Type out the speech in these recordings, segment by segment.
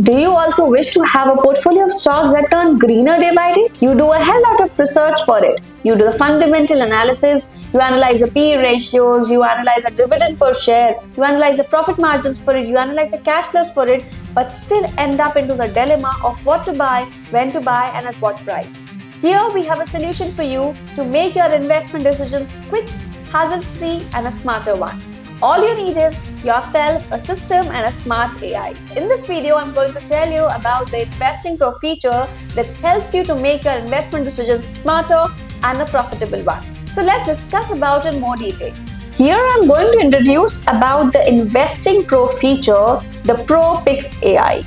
Do you also wish to have a portfolio of stocks that turn greener day by day? You do a hell lot of research for it. You do the fundamental analysis, you analyze the PE ratios, you analyze the dividend per share, you analyze the profit margins for it, you analyze the cash flows for it, but still end up into the dilemma of what to buy, when to buy, and at what price. Here we have a solution for you to make your investment decisions quick, hassle-free, and a smarter one. All you need is yourself, a system, and a smart AI. In this video, I'm going to tell you about the InvestingPro feature that helps you to make your investment decisions smarter and a profitable one. So let's discuss about it in more detail. Here I'm going to introduce about the InvestingPro feature, the Pro Picks AI.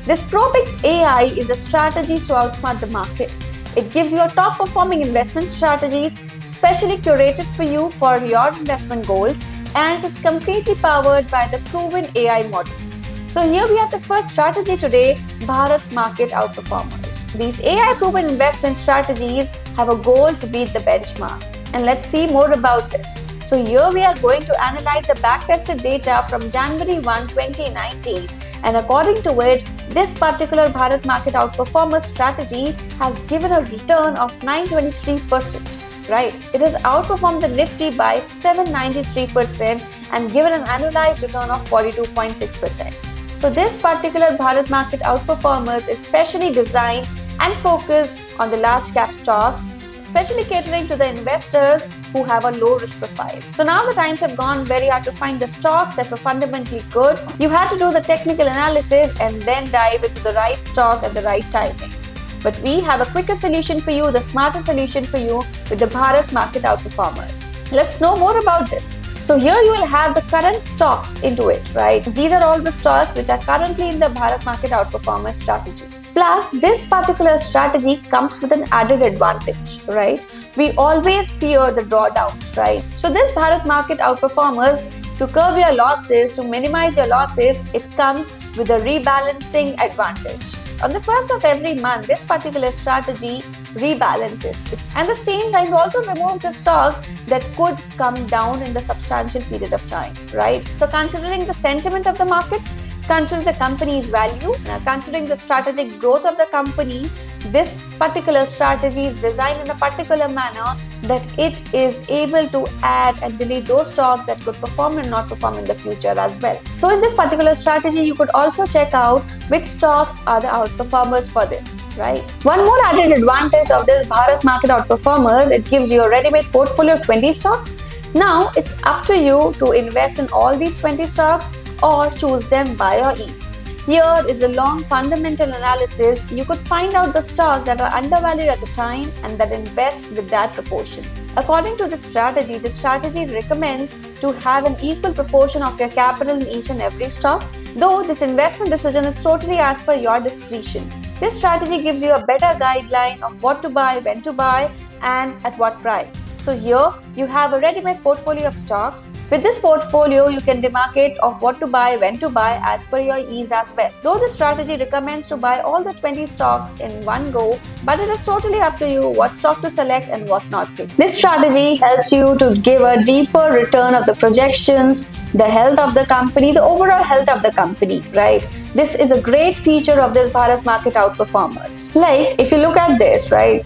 This Pro Picks AI is a strategy to outsmart the market. It gives you a top performing investment strategies specially curated for you for your investment goals, and it is completely powered by the proven AI models. So here we have the first strategy today, Bharat Market Outperformers. These AI proven investment strategies have a goal to beat the benchmark. And let's see more about this. So here we are going to analyze the backtested data from January 1, 2019. And according to it, this particular Bharat Market Outperformers strategy has given a return of 923%. Right, it has outperformed the Nifty by 793% and given an annualized return of 42.6%. So this particular Bharat Market Outperformers is specially designed and focused on the large cap stocks, especially catering to the investors who have a low risk profile. So now the times have gone very hard to find the stocks that were fundamentally good. You had to do the technical analysis and then dive into the right stock at the right timing. But we have a quicker solution for you, the smarter solution for you with the Bharat Market Outperformers. Let's know more about this. So here you will have the current stocks into it, right? These are all the stocks which are currently in the Bharat Market Outperformers strategy. Plus, this particular strategy comes with an added advantage, right? We always fear the drawdowns, right? So this Bharat Market Outperformers, to curb your losses, to minimize your losses, it comes with a rebalancing advantage. On the first of every month, this particular strategy rebalances. At the same time, it also removes the stocks that could come down in the substantial period of time, right? So considering the sentiment of the markets, considering the company's value, considering the strategic growth of the company, this particular strategy is designed in a particular manner that it is able to add and delete those stocks that could perform and not perform in the future as well. So in this particular strategy, you could also check out which stocks are the outperformers for this, right? One more added advantage of this Bharat Market Outperformers, it gives you a ready-made portfolio of 20 stocks. Now it's up to you to invest in all these 20 stocks or choose them by your ease. Here is a long fundamental analysis. You could find out the stocks that are undervalued at the time and that invest with that proportion. According to the strategy recommends to have an equal proportion of your capital in each and every stock, though this investment decision is totally as per your discretion. This strategy gives you a better guideline of what to buy, when to buy, and at what price. So here you have a ready-made portfolio of stocks. With this portfolio, you can demarcate of what to buy, when to buy as per your ease as well. Though the strategy recommends to buy all the 20 stocks in one go, but it is totally up to you what stock to select and what not to. This strategy helps you to give a deeper return of the projections, the health of the company, the overall health of the company, right? This is a great feature of this Bharat Market Outperformers. Like if you look at this, right?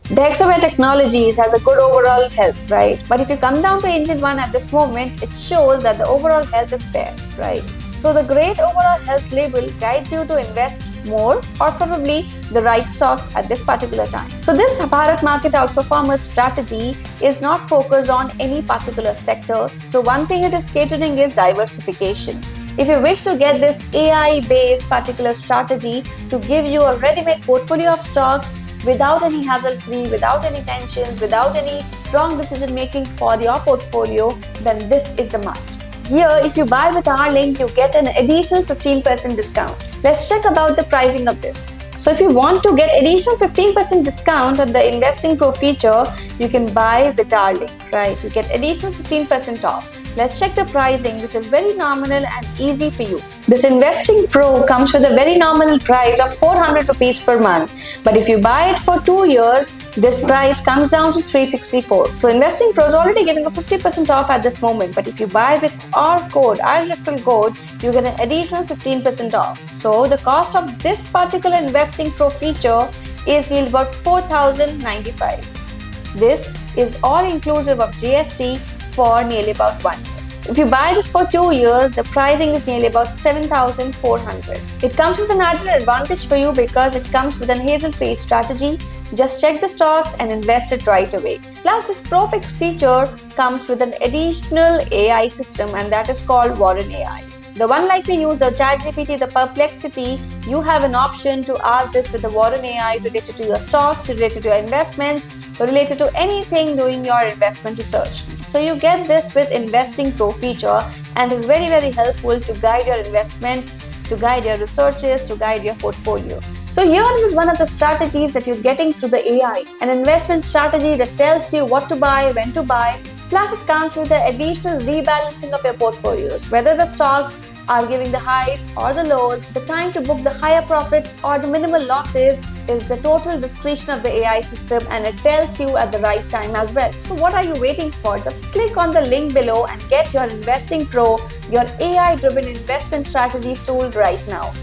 The Hexaware Technologies has a good overall health, right? But if you come down to Engine 1 at this moment, it shows that the overall health is fair, right? So the great overall health label guides you to invest more or probably the right stocks at this particular time. So this Bharat Market Outperformers strategy is not focused on any particular sector. So one thing it is catering is diversification. If you wish to get this AI-based particular strategy to give you a ready-made portfolio of stocks without any hassle-free, without any tensions, without any wrong decision-making for your portfolio, then this is a must. Here, if you buy with our link, you get an additional 15% discount. Let's check about the pricing of this. So if you want to get additional 15% discount on the InvestingPro feature, you can buy with our link, right? You get additional 15% off. Let's check the pricing, which is very nominal and easy for you. This Investing Pro comes with a very nominal price of 400 rupees per month. But if you buy it for 2 years, this price comes down to 364. So Investing Pro is already giving a 50% off at this moment. But if you buy with our referral code, you get an additional 15% off. So the cost of this particular Investing Pro feature is nearly about 4,095. This is all inclusive of GST for nearly about 1 year. If you buy this for 2 years, the pricing is nearly about 7,400. It comes with an added advantage for you because it comes with an hassle-free strategy. Just check the stocks and invest it right away. Plus, this Pro Picks feature comes with an additional AI system, and that is called Warren AI. The one like we use, the ChatGPT, the Perplexity, you have an option to ask this with the Warren AI related to your stocks, related to your investments, related to anything doing your investment research. So you get this with Investing Pro feature, and is very, very helpful to guide your investments, to guide your researches, to guide your portfolios. So here is one of the strategies that you're getting through the AI, an investment strategy that tells you what to buy, when to buy. Plus, it comes with the additional rebalancing of your portfolios, whether the stocks are giving the highs or the lows. The time to book the higher profits or the minimal losses is the total discretion of the AI system, and it tells you at the right time as well. So what are you waiting for? Just click on the link below and get your Investing Pro, your AI-driven investment strategies tool right now.